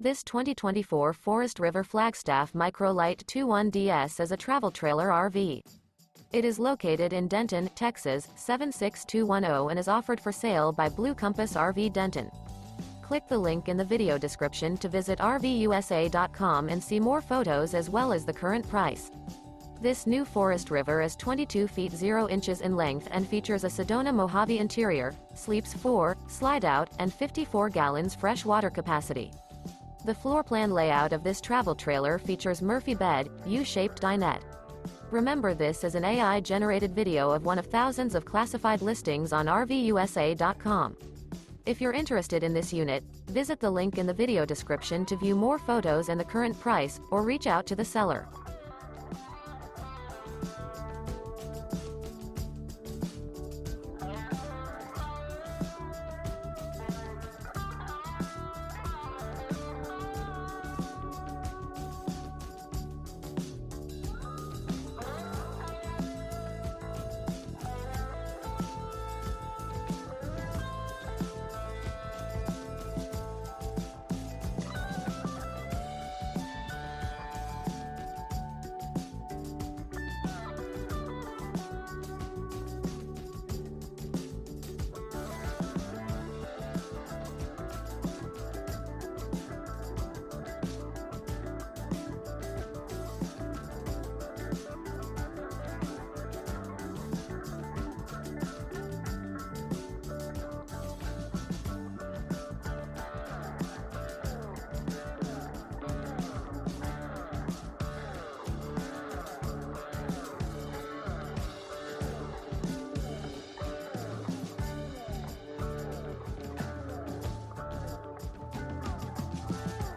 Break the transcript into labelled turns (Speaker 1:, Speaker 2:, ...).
Speaker 1: This 2024 Forest River Flagstaff Micro Lite 21DS is a travel trailer RV. It is located in Denton, Texas, 76210 and is offered for sale by Blue Compass RV Denton. Click the link in the video description to visit RVUSA.com and see more photos as well as the current price. This new Forest River is 22 feet 0 inches in length and features a SEDONA-MOJAVE interior, sleeps 4, Slideout, and 54 gallons fresh water capacity. The floor plan layout of this travel trailer features Murphy bed, U-shaped dinette. Remember, this is an AI-generated video of one of thousands of classified listings on RVUSA.com. If you're interested in this unit, visit the link in the video description to view more photos and the current price, or reach out to the seller.